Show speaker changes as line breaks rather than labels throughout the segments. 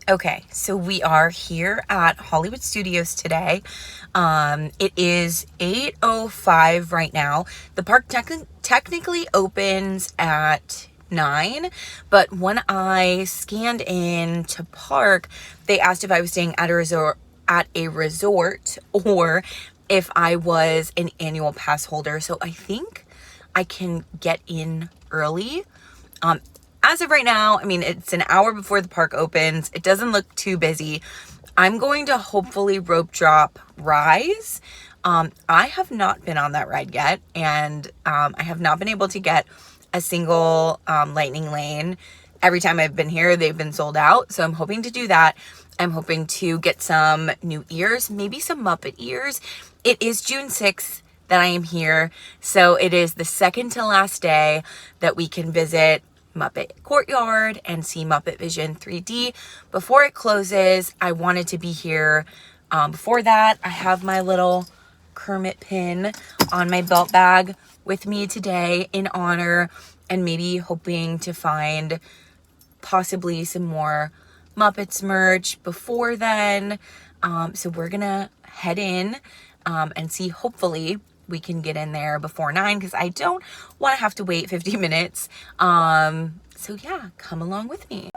Okay, so we are here at Hollywood Studios today. It is 8:05 right now. The park technically opens at 9, but when I scanned in to park, they asked if I was staying at a resort or if I was an annual pass holder. So I think I can get in early. As of right now, I mean, it's an hour before the park opens. It doesn't look too busy. I'm going to hopefully rope drop Rise. I have not been on that ride yet, and I have not been able to get a single lightning lane. Every time I've been here, they've been sold out, so I'm hoping to do that. I'm hoping to get some new ears, maybe some Muppet ears. It is June 6th that I am here, so it is the second to last day that we can visit Muppet Courtyard and see Muppet Vision 3D before it closes. I wanted to be here before that. I have my little Kermit pin on my belt bag with me today in honor, and maybe hoping to find possibly some more Muppets merch before then. So we're gonna head in and see, hopefully we can get in there before 9 because I don't want to have to wait 50 minutes. So yeah, come along with me.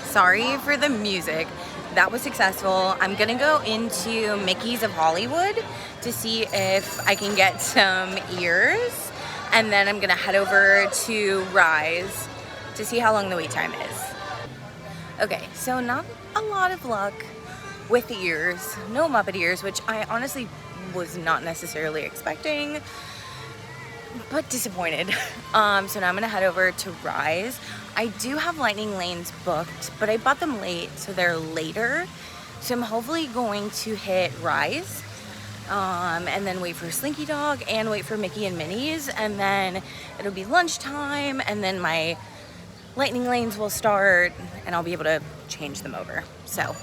Sorry for the music. That was successful. I'm gonna go into Mickey's of Hollywood to see if I can get some ears, and then I'm gonna head over to Rise to see how long the wait time is. Okay, so not a lot of luck with the ears. No Muppet ears, which I honestly was not necessarily expecting, but disappointed. So now I'm gonna head over to Rise. I do have lightning lanes booked, but I bought them late, so they're later. So I'm hopefully going to hit Rise, and then wait for Slinky Dog and wait for Mickey and Minnie's, and then it'll be lunchtime, and then my lightning lanes will start and I'll be able to change them over. So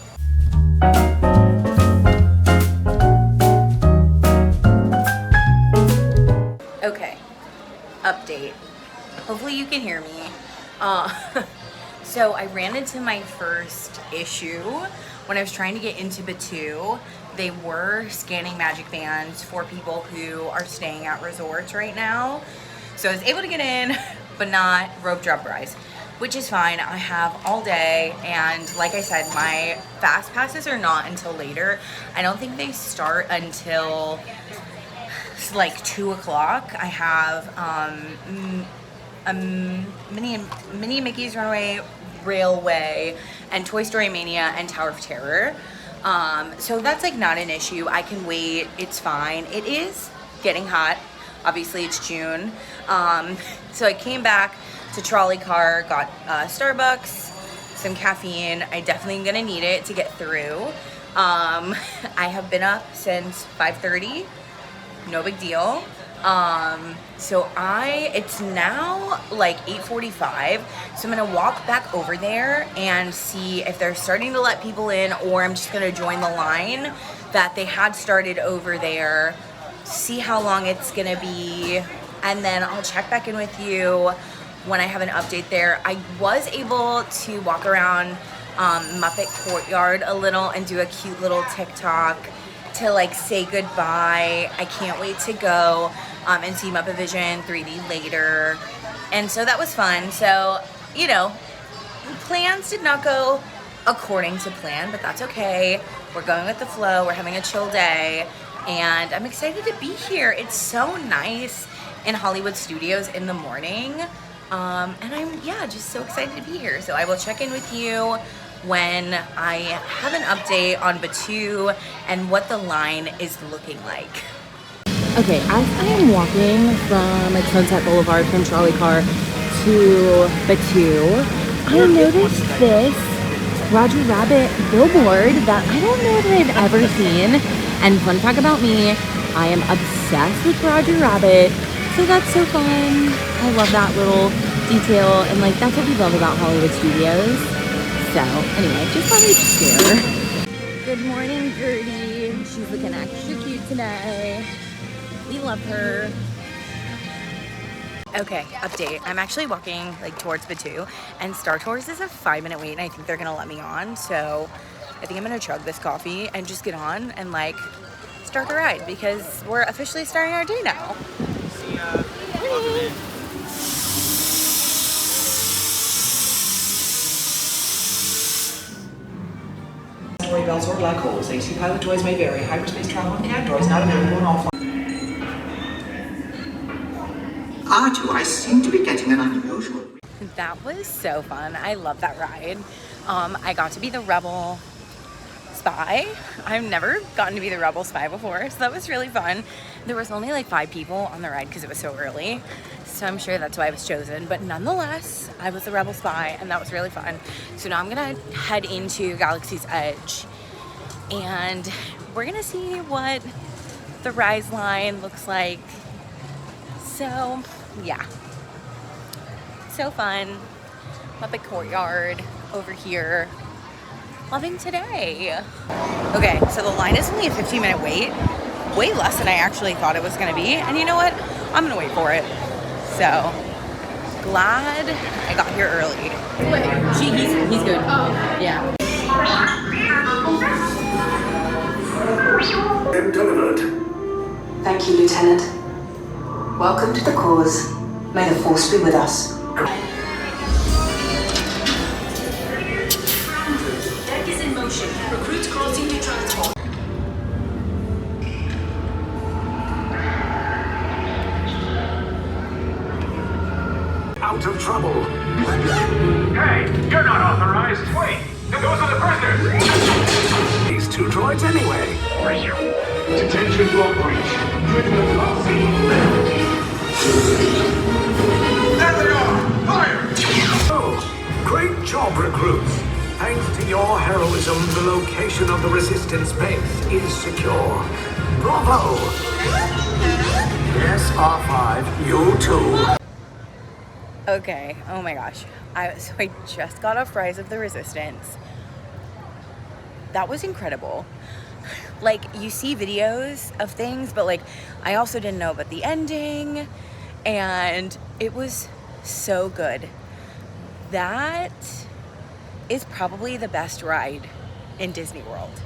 okay, update. Hopefully you can hear me. So I ran into my first issue when I was trying to get into Batu. They were scanning magic bands for people who are staying at resorts right now. So I was able to get in, but not rope drop Rise, which is fine. I have all day, and like I said, my fast passes are not until later. I don't think they start until like 2 o'clock. I have Minnie and Mickey's Runaway Railway and Toy Story Mania and Tower of Terror. So that's like not an issue. I can wait, it's fine. It is getting hot. Obviously it's June. So I came back to trolley car, got Starbucks, some caffeine. I definitely am gonna need it to get through. I have been up since 5:30, no big deal. So it's now like 8:45, so I'm gonna walk back over there and see if they're starting to let people in, or I'm just gonna join the line that they had started over there, see how long it's gonna be, and then I'll check back in with you when I have an update there. I was able to walk around Muppet Courtyard a little and do a cute little TikTok to like say goodbye. I can't wait to go and see Muppet Vision 3D later. And so that was fun. So, you know, plans did not go according to plan, but that's okay. We're going with the flow. We're having a chill day, and I'm excited to be here. It's so nice in Hollywood Studios in the morning. And I'm, just so excited to be here. So I will check in with you when I have an update on Batu and what the line is looking like.
Okay, as I am walking from Sunset Boulevard from trolley car to Batu, I noticed this Roger Rabbit billboard that I don't know that I've ever seen. And fun fact about me, I am obsessed with Roger Rabbit, so that's so fun. I love that little detail, and like that's what we love about Hollywood Studios. So anyway, just thought I'd share. Good morning, Gertie. She's looking extra cute today. We love her.
Okay, update. I'm actually walking like towards Batu, and Star Tours is a 5-minute wait, and I think they're gonna let me on. So I think I'm gonna chug this coffee and just get on and like start the ride because we're officially starting our day now.
Belts or black holes. AC pilot joys may vary. Hyperspace travel and androids not available in all flights.
R2, I seem to be getting an unusual.
That was so fun. I love that ride. I got to be the Rebel Spy. I've never gotten to be the Rebel Spy before, so that was really fun. There was only like 5 people on the ride because it was so early, so I'm sure that's why I was chosen. But nonetheless, I was the Rebel Spy, and that was really fun. So now I'm gonna head into Galaxy's Edge, and we're gonna see what the Rise line looks like. So yeah, so fun. Muppet Courtyard over here. Loving today. Okay, so the line is only a 15-minute wait. Way less than I actually thought it was gonna be. And you know what? I'm gonna wait for it. So glad I got here early. He's good. Oh. Yeah.
Delivered.
Thank you, Lieutenant. Welcome to the cause. May the Force be with us. Deck is in motion. Recruits crossing to transport.
Out of trouble.
Hey, you're not authorized. Wait, those are the prisoners.
These 2 droids anyway.
Detention block breach. Critical velocity. There they are! Fire!
Oh, great job, recruits. Thanks to your heroism, the location of the Resistance base is secure. Bravo! Yes, R5, you too.
Okay, oh my gosh. So I just got off Rise of the Resistance. That was incredible. Like, you see videos of things, but like, I also didn't know about the ending, and it was so good. That is probably the best ride in Disney World,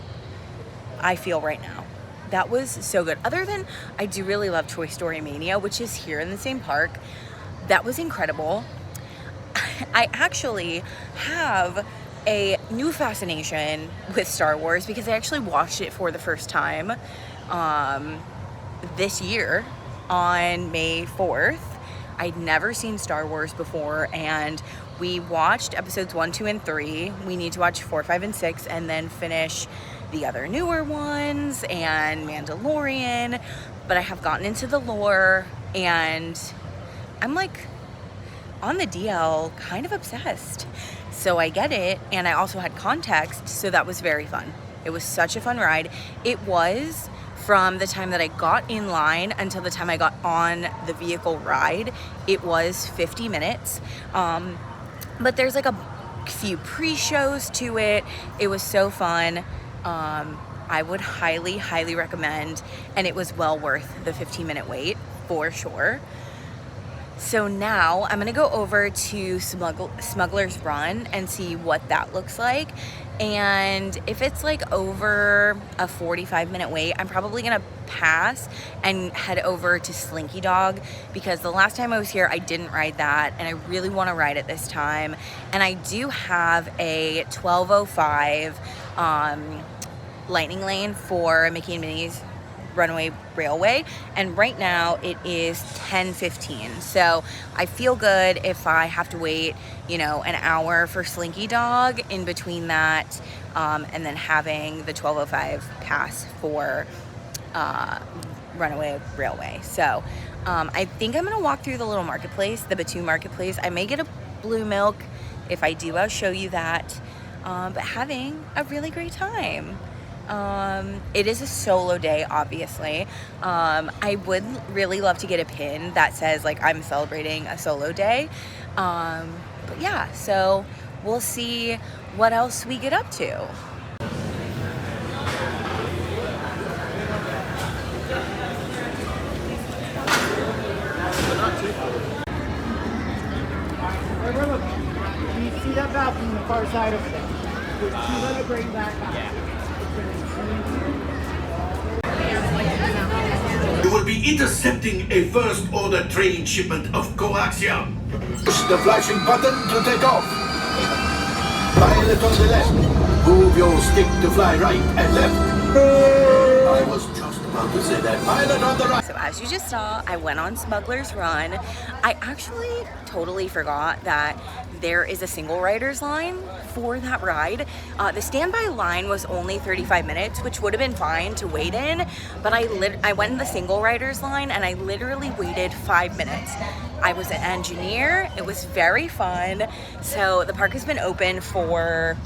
I feel right now. That was so good. Other than, I do really love Toy Story Mania, which is here in the same park. That was incredible. I actually have a new fascination with Star Wars because I actually watched it for the first time this year on May 4th. I'd never seen Star Wars before, and we watched episodes 1, 2, and 3. We need to watch 4, 5, and 6, and then finish the other newer ones and Mandalorian. But I have gotten into the lore, and I'm like on the DL kind of obsessed. So I get it, and I also had context, so that was very fun. It was such a fun ride. It was from the time that I got in line until the time I got on the vehicle ride, it was 50 minutes. But there's like a few pre-shows to it. It was so fun. I would highly, highly recommend, and it was well worth the 15-minute wait for sure. So now I'm gonna go over to Smuggler's Run and see what that looks like. And if it's like over a 45-minute wait, I'm probably gonna pass and head over to Slinky Dog, because the last time I was here, I didn't ride that, and I really wanna ride it this time. And I do have a 1205 Lightning Lane for Mickey and Minnie's Runaway Railway, and right now it is 10:15. So I feel good if I have to wait, you know, an hour for Slinky Dog in between that, and then having the 1205 pass for Runaway Railway. So I think I'm gonna walk through the little marketplace, the Batu marketplace. I may get a blue milk. If I do, I'll show you that. But having a really great time. It is a solo day, obviously. I would really love to get a pin that says like I'm celebrating a solo day. But yeah, so we'll see what else we get up to.
Where we're looking. You see that balcony on the far side over there? There's 200 bring back up.
You will be intercepting a first-order train shipment of coaxium. Push the flashing button to take off. Pilot on the left. Move your stick to fly right and left. I was just about to say that. Pilot on the right.
So as you just saw, I went on Smuggler's Run. I actually totally forgot that there is a single rider's line for that ride. The standby line was only 35 minutes, which would have been fine to wait in, but I went in the single rider's line and I literally waited 5 minutes. I was an engineer. It was very fun. So the park has been open for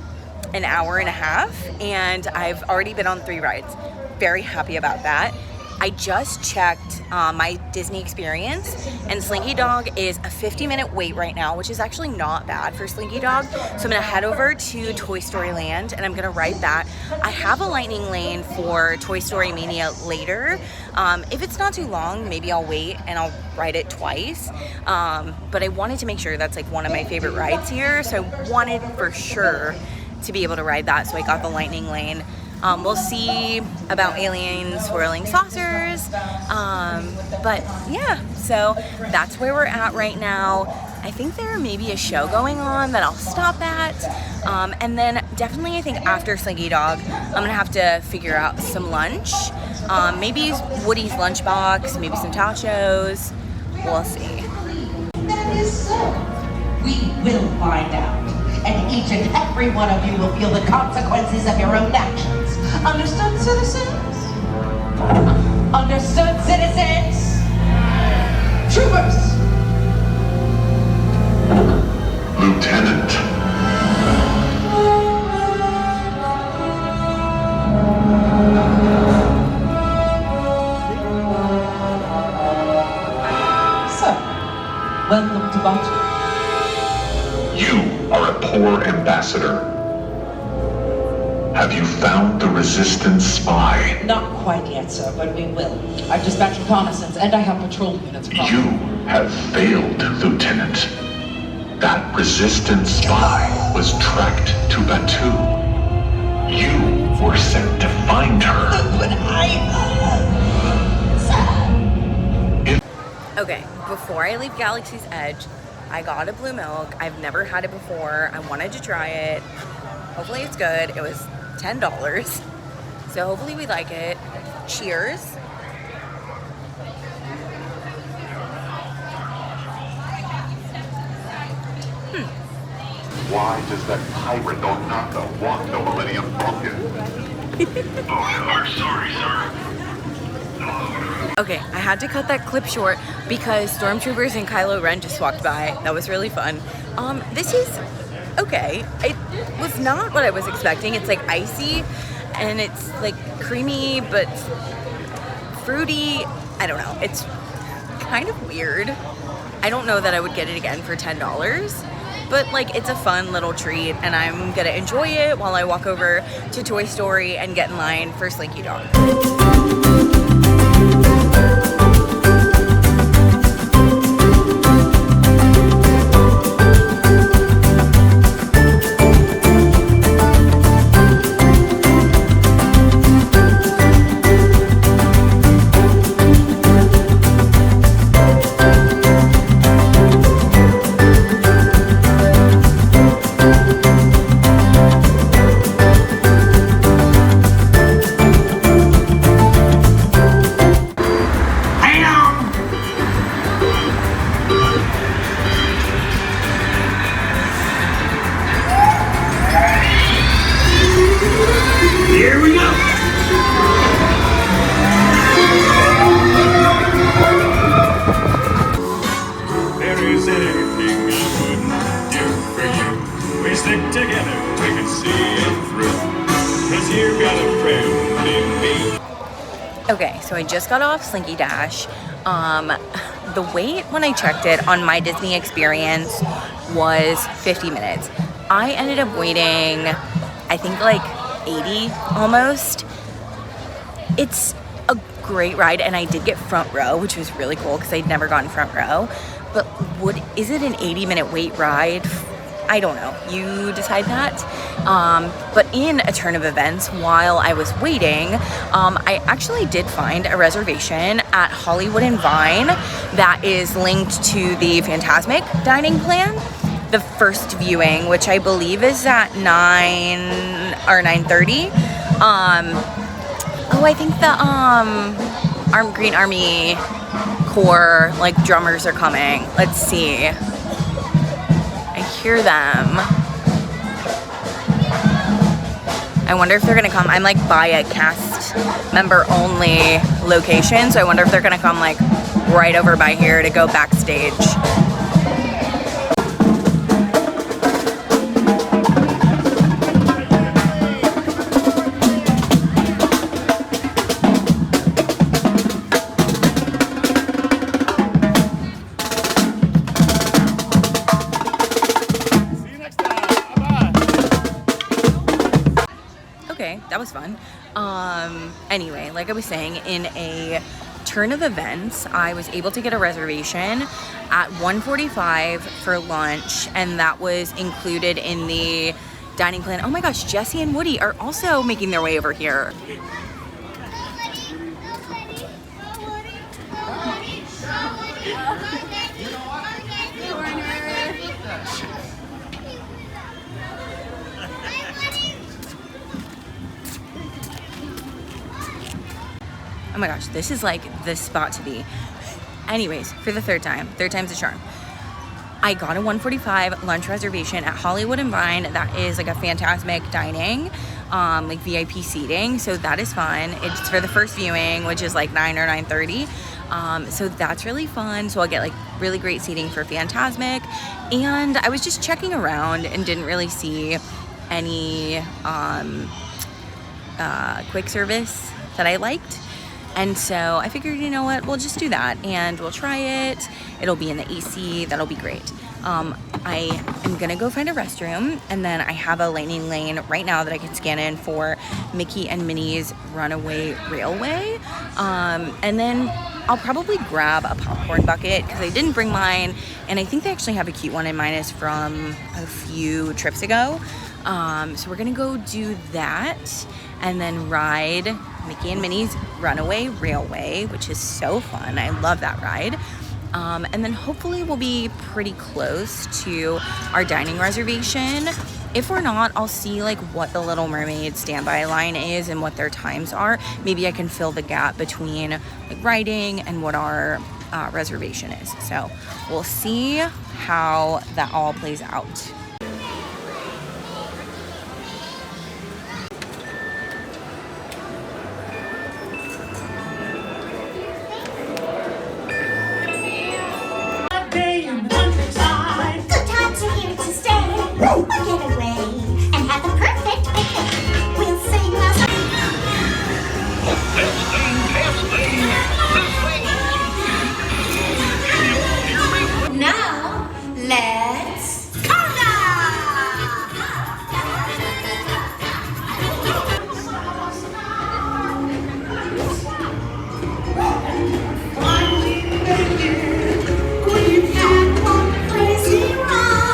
an hour and a half and I've already been on 3 rides. Very happy about that. I just checked my Disney experience and Slinky Dog is a 50-minute wait right now, which is actually not bad for Slinky Dog. So I'm gonna head over to Toy Story Land and I'm gonna ride that. I have a lightning lane for Toy Story Mania later. If it's not too long, maybe I'll wait and I'll ride it twice. But I wanted to make sure that's like one of my favorite rides here. So I wanted for sure to be able to ride that. So I got the lightning lane. We'll see about alien swirling saucers, but yeah, so that's where we're at right now. I think there may be a show going on that I'll stop at, and then definitely I think after Slinky Dog, I'm gonna have to figure out some lunch, maybe Woody's lunchbox, maybe some tachos, we'll see.
That is so. We will find out, and each and every one of you will feel the consequences of your own actions. Understood, citizens? Understood, citizens? Troopers!
Lieutenant.
So, welcome to Batuu.
You are a poor ambassador. Have you found the Resistance spy?
Not quite yet, sir, but we will. I've dispatched reconnaissance and I have patrol units across.
You have failed, Lieutenant. That Resistance spy was tracked to Batuu. You were sent to find her.
But
Okay, before I leave Galaxy's Edge, I got a blue milk. I've never had it before. I wanted to try it. Hopefully it's good. It was $10. So hopefully we like it. Cheers.
Why does that pirate xoxo want the Millennium Falcon? We're sorry, sir.
Okay, I had to cut that clip short because Stormtroopers and Kylo Ren just walked by. That was really fun. This is okay. It was not what I was expecting. It's like icy and it's like creamy but fruity. I don't know. It's kind of weird. I don't know that I would get it again for $10, but like it's a fun little treat and I'm gonna enjoy it while I walk over to Toy Story and get in line for Slinky Dog.
Here we go!
There is anything I wouldn't do for you. We stick together, we can see it through. 'Cause you got a friend in me.
Okay, so I just got off Slinky Dash. The wait when I checked it on my Disney experience was 50 minutes. I ended up waiting, I think like 80 almost. It's a great ride and I did get front row, which was really cool because I'd never gotten front row. But is it an 80-minute wait ride? I don't know, you decide that. But in a turn of events, while I was waiting, I actually did find a reservation at Hollywood and Vine that is linked to the Fantasmic dining plan. The first viewing, which I believe is at 9 or 9:30. I think the Green Army Corps like drummers are coming. Let's see. I hear them. I wonder if they're gonna come. I'm like by a cast member only location, so I wonder if they're gonna come like right over by here to go backstage. That was fun. Anyway, like I was saying, in a turn of events, I was able to get a reservation at 1:45 for lunch, and that was included in the dining plan. Oh my gosh, Jesse and Woody are also making their way over here. Oh my gosh, this is like the spot to be. Anyways, for the third time's a charm. I got a 1:45 lunch reservation at Hollywood and Vine. That is like a Fantasmic dining, like VIP seating. So that is fun. It's for the first viewing, which is like 9 or 9:30. So that's really fun. So I'll get like really great seating for Fantasmic. And I was just checking around and didn't really see any quick service that I liked. And so I figured, you know what, we'll just do that and we'll try it. It'll be in the AC, that'll be great. I am gonna go find a restroom, and then I have a lightning lane right now that I can scan in for Mickey and Minnie's Runaway Railway. And then I'll probably grab a popcorn bucket because I didn't bring mine, and I think they actually have a cute one, and mine is from a few trips ago. So we're gonna go do that and then ride Mickey and Minnie's Runaway Railway, which is so fun. I love that ride. And then hopefully we'll be pretty close to our dining reservation. If we're not, I'll see like what the Little Mermaid standby line is and what their times are. Maybe I can fill the gap between like riding and what our reservation is. So we'll see how that all plays out.
Now, let's conga! We've had one crazy ride.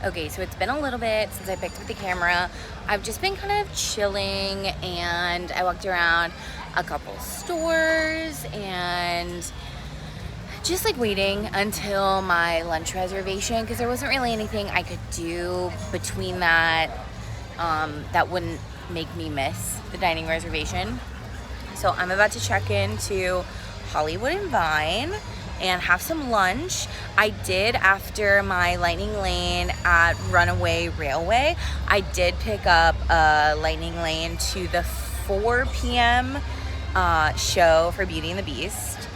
Okay, so it's been a little bit since I picked up the camera. I've just been kind of chilling, and I walked around a couple stores and just like waiting until my lunch reservation, because there wasn't really anything I could do between that that wouldn't make me miss the dining reservation. So I'm about to check into Hollywood and Vine and have some lunch. I did, after my lightning lane at Runaway Railway, I did pick up a lightning lane to the 4 p.m. Show for Beauty and the Beast.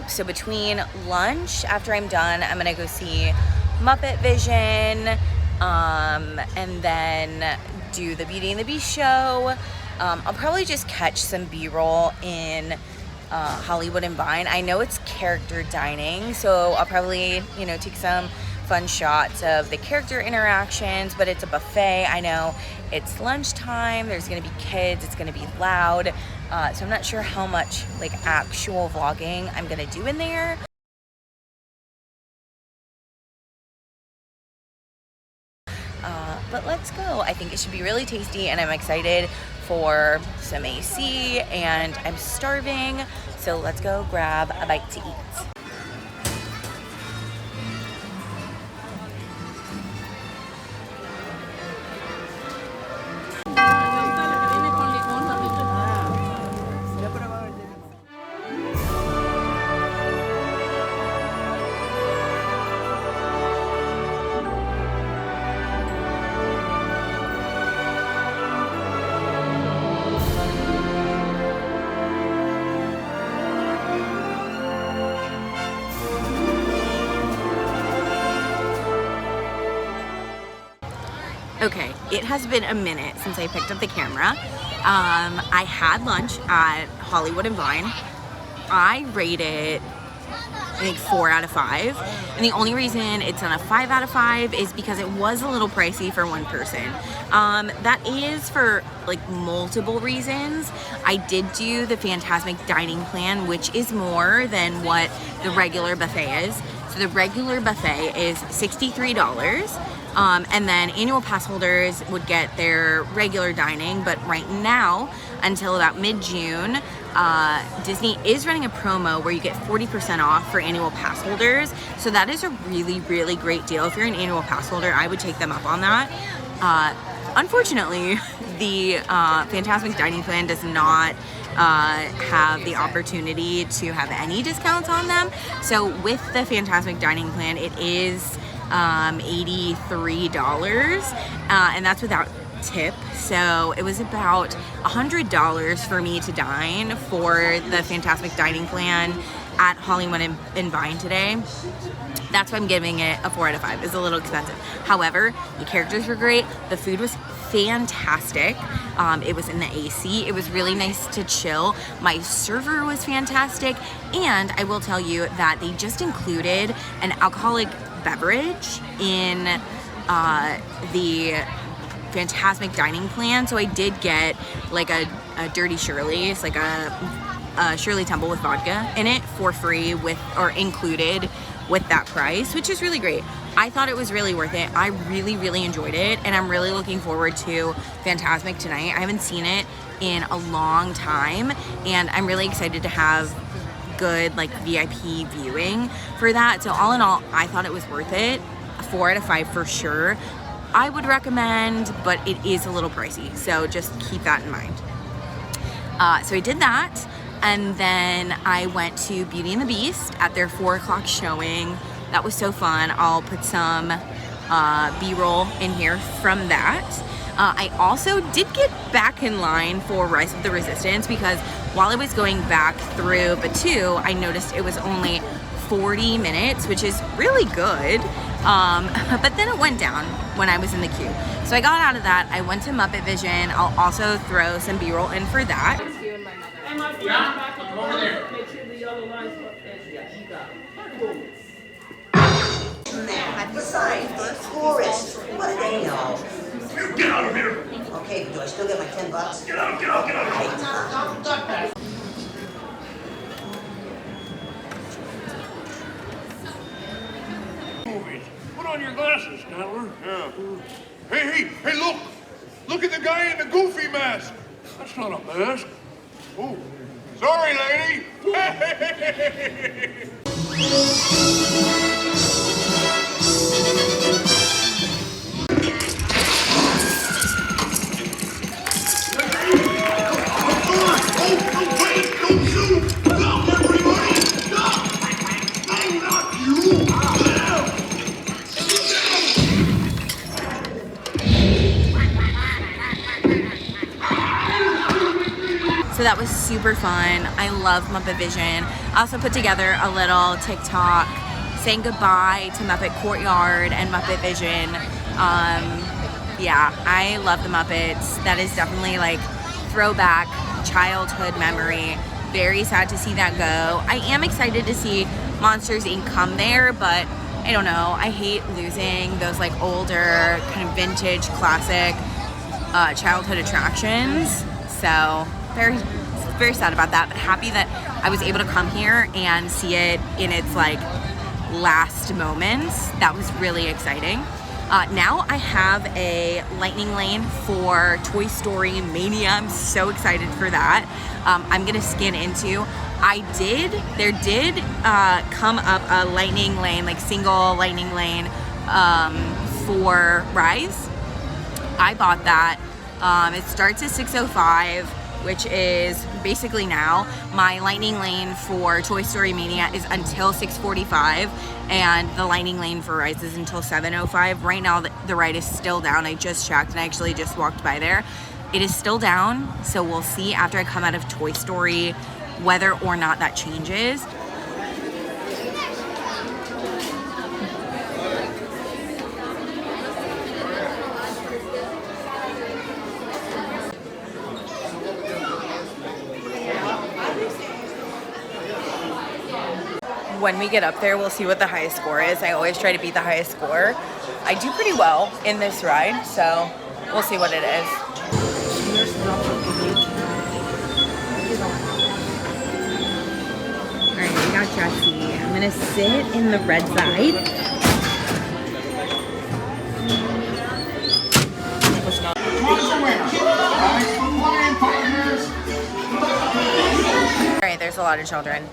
So between lunch, after I'm done, I'm gonna go see Muppet Vision, and then do the Beauty and the Beast show. I'll probably just catch some B-roll in Hollywood and Vine. I know it's character dining, so I'll probably, take some fun shots of the character interactions, but it's a buffet. I know it's lunchtime, there's gonna be kids, it's gonna be loud, so I'm not sure how much like actual vlogging I'm gonna do in there. But let's go. I think it should be really tasty, and I'm excited for some AC, and I'm starving, so let's go grab a bite to eat. Okay, it has been a minute since I picked up the camera. I had lunch at Hollywood and Vine. I rate it, I think, 4 out of 5. And the only reason it's on a 5 out of 5 is because it was a little pricey for one person. That is for like multiple reasons. I did do the Fantasmic Dining Plan, which is more than what the regular buffet is. So the regular buffet is $63. And then annual pass holders would get their regular dining, but right now, until about mid-June, Disney is running a promo where you get 40% off for annual pass holders. So that is a really, really great deal. If you're an annual pass holder, I would take them up on that. Unfortunately, the Fantasmic Dining Plan does not have the opportunity to have any discounts on them. So with the Fantasmic Dining Plan, it is $83, and that's without tip. So it was about $100 for me to dine for the Fantasmic Dining Plan at Hollywood and Vine today. That's why I'm giving it a 4 out of 5. It's a little expensive. However, the characters were great. The food was fantastic. It was in the AC. It was really nice to chill. My server was fantastic. And I will tell you that they just included an alcoholic beverage in the Fantasmic Dining Plan. So I did get like a Dirty Shirley. It's like a Shirley Temple with vodka in it for free with, or included with that price, which is really great. I thought it was really worth it. I really, really enjoyed it, and I'm really looking forward to Fantasmic tonight. I haven't seen it in a long time, and I'm really excited to have good like VIP viewing for that. So all in all, I thought it was worth it. A 4 out of 5 for sure. I would recommend, but it is a little pricey, so just keep that in mind. So I did that, and then I went to Beauty and the Beast at their 4 o'clock showing. That was so fun. I'll put some B-roll in here from that. I also did get back in line for Rise of the Resistance, because while I was going back through Batuu, I noticed it was only 40 minutes, which is really good. But then it went down when I was in the queue. So I got out of that. I went to Muppet Vision. I'll also throw some B-roll in for that.
Besides, they're tourists. What do they know?
Get out of here!
Okay, but do I still get my $10?
Get out, get out, get out! Movies. Put on your glasses, Statler. Yeah. Hey, look! Look at the guy in the goofy mask! That's not a mask. Oh, sorry, lady!
So that was super fun. I love Muppet Vision. I also put together a little TikTok saying goodbye to Muppet Courtyard and Muppet Vision. Yeah, I love the Muppets. That is definitely like throwback childhood memory. Very sad to see that go. I am excited to see Monsters Inc. come there, but I don't know, I hate losing those like older kind of vintage classic childhood attractions. So very sad about that, but happy that I was able to come here and see it in its like last moments. That was really exciting. Now I have a lightning lane for Toy Story Mania. I'm so excited for that. I'm gonna scan into. There did come up a lightning lane, like single lightning lane for Rise. I bought that. It starts at 6:05, which is basically now. My lightning lane for Toy Story Mania is until 6:45, and the lightning lane for Rise is until 7:05. Right now, the ride is still down. I just checked, and I actually just walked by there. It is still down, so we'll see after I come out of Toy Story whether or not that changes. When we get up there, we'll see what the highest score is. I always try to beat the highest score. I do pretty well in this ride, so we'll see what it is. All right, we got Jessie. I'm gonna sit in the red side. All right, there's a lot of children.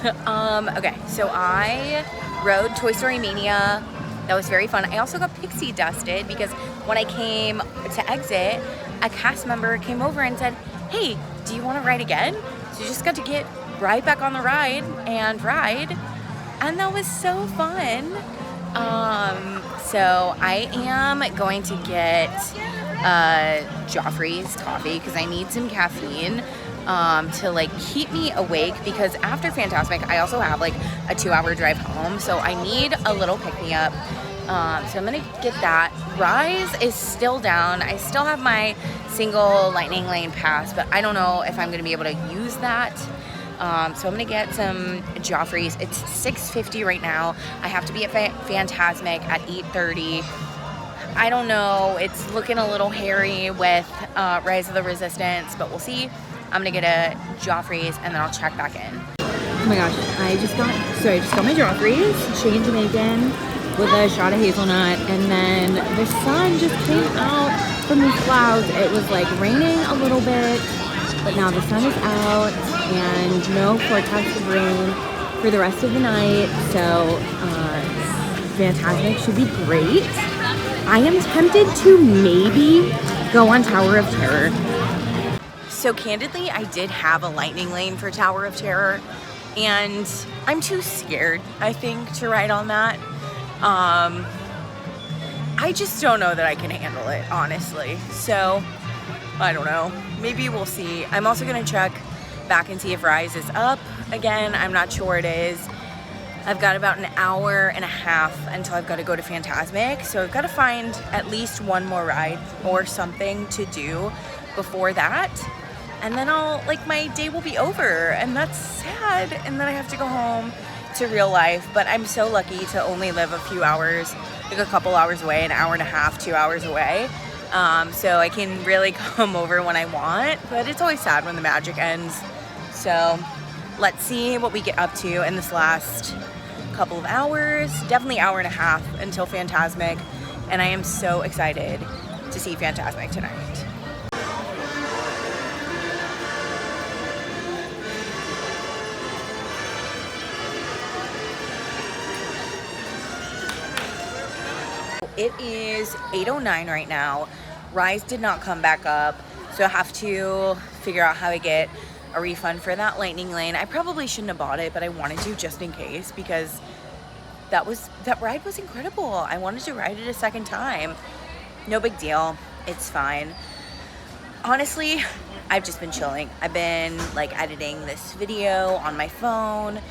Okay, so I rode Toy Story Mania. That was very fun. I also got pixie dusted because when I came to exit, a cast member came over and said, "Hey, do you want to ride again?" So you just got to get right back on the ride and ride, and that was so fun. So I am going to get Joffrey's coffee because I need some caffeine to like keep me awake, because after Fantasmic I also have like a 2-hour drive home, so I need a little pick-me-up. So I'm gonna get that. Rise is still down. I still have my single lightning lane pass, but I don't know if I'm gonna be able to use that. So I'm gonna get some Joffrey's. It's 6:50 right now. I have to be at Fantasmic at 8:30. I don't know, it's looking a little hairy with Rise of the Resistance, but we'll see. I'm gonna get a Joffrey's and then I'll check back in.
Oh my gosh, I just got my Joffrey's, chicken Jamaican with a shot of hazelnut, and then the sun just came out from these clouds. It was like raining a little bit, but now the sun is out and no forecast of rain for the rest of the night, so Fantasmic should be great. I am tempted to maybe go on Tower of Terror.
So candidly, I did have a lightning lane for Tower of Terror, and I'm too scared, I think, to ride on that. I just don't know that I can handle it, honestly. So, I don't know. Maybe we'll see. I'm also gonna check back and see if Rise is up again. I'm not sure it is. I've got about an hour and a half until I've got to go to Fantasmic, so I've got to find at least one more ride or something to do before that. And then my day will be over, and that's sad. And then I have to go home to real life, but I'm so lucky to only live a few hours, like a couple hours away, an hour and a half, 2 hours away. So I can really come over when I want, but it's always sad when the magic ends. So let's see what we get up to in this last couple of hours, definitely hour and a half until Fantasmic. And I am so excited to see Fantasmic tonight. It is 8:09 right now. Rise did not come back up, so I have to figure out how to get a refund for that lightning lane. I probably shouldn't have bought it, but I wanted to just in case, because that ride was incredible. I wanted to ride it a second time. No big deal. It's fine. Honestly, I've just been chilling. I've been like editing this video on my phone,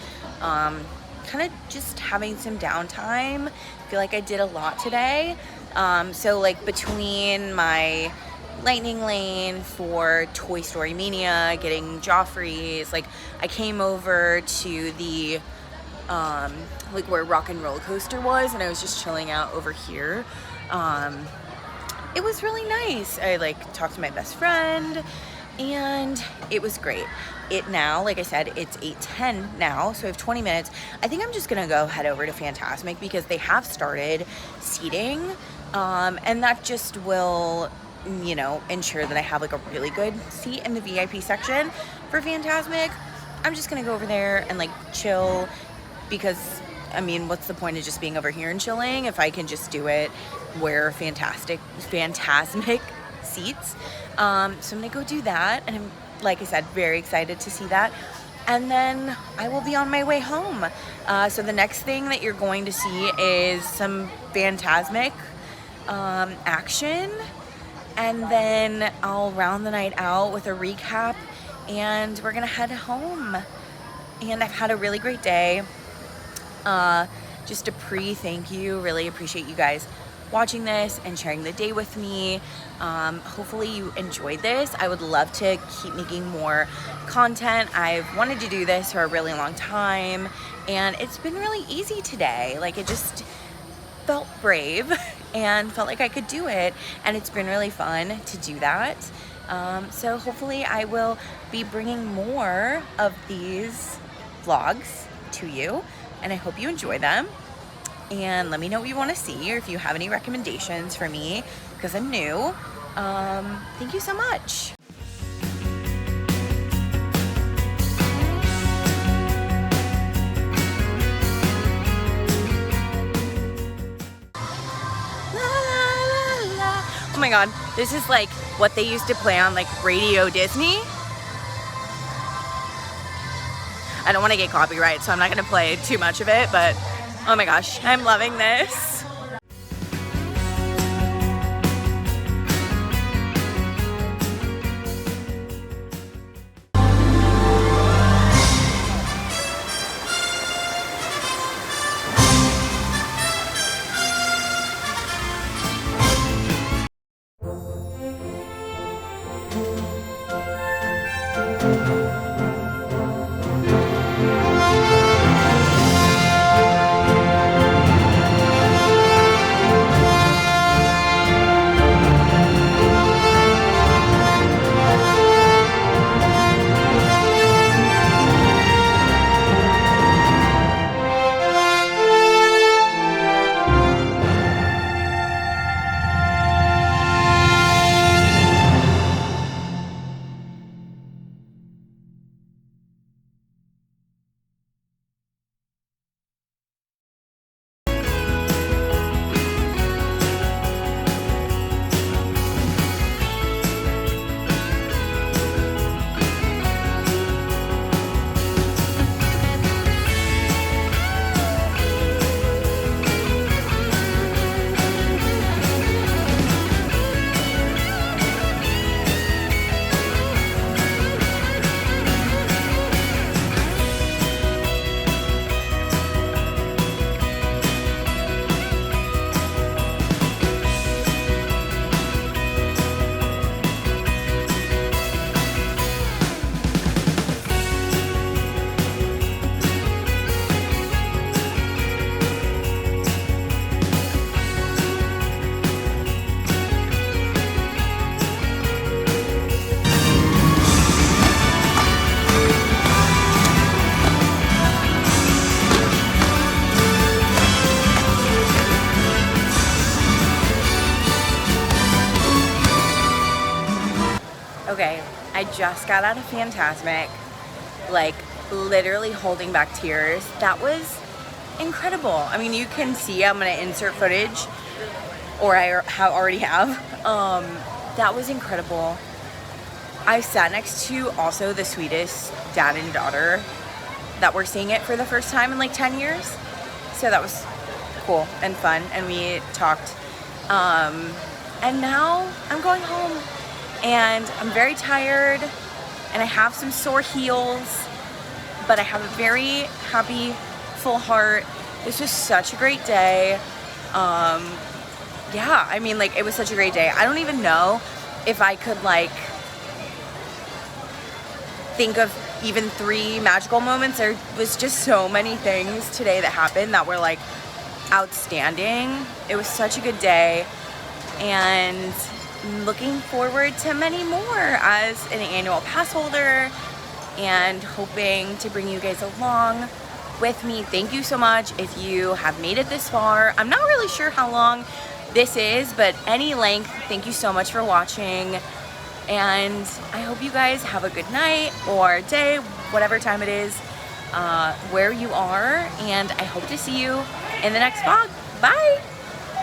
kind of just having some downtime. I feel like I did a lot today. So like between my lightning lane for Toy Story Mania, getting Joffrey's, like I came over to the like where Rock and Roller Coaster was, and I was just chilling out over here. It was really nice. I like talked to my best friend, and it was great. It now, like I said, it's 8:10 now, so I have 20 minutes. I think I'm just gonna go head over to Fantasmic because they have started seating, and that just will, you know, ensure that I have like a really good seat in the VIP section for Fantasmic. I'm just gonna go over there and like chill because, I mean, what's the point of just being over here and chilling if I can just do it where Fantasmic seats. So I'm gonna go do that, and I'm, like I said, very excited to see that. And then I will be on my way home. So the next thing that you're going to see is some Fantasmic action, and then I'll round the night out with a recap, and we're gonna head home. And I've had a really great day. Just a thank you. Really appreciate you guys watching this and sharing the day with me. Hopefully you enjoyed this. I would love to keep making more content. I've wanted to do this for a really long time, and it's been really easy today. Like, it just felt brave and felt like I could do it, and it's been really fun to do that. So hopefully I will be bringing more of these vlogs to you, and I hope you enjoy them. And let me know what you want to see, or if you have any recommendations for me, because I'm new. Thank you so much. Oh my god, this is like what they used to play on like Radio Disney. I don't want to get copyright, so I'm not going to play too much of it, but oh my gosh, I'm loving this. Okay, I just got out of Fantasmic, like literally holding back tears. That was incredible. I mean, you can see I'm gonna insert footage, or I already have. That was incredible. I sat next to also the sweetest dad and daughter that were seeing it for the first time in like 10 years. So that was cool and fun, and we talked. And now I'm going home. And I'm very tired, and I have some sore heels, but I have a very happy, full heart. This was such a great day. Yeah, I mean, like, it was such a great day. I don't even know if I could, like, think of even 3 magical moments. There was just so many things today that happened that were like outstanding. It was such a good day, and looking forward to many more as an annual pass holder, and hoping to bring you guys along with me. Thank you so much if you have made it this far. I'm not really sure how long this is, but any length, thank you so much for watching, and I hope you guys have a good night or day, whatever time it is, where you are, and I hope to see you in the next vlog. Bye!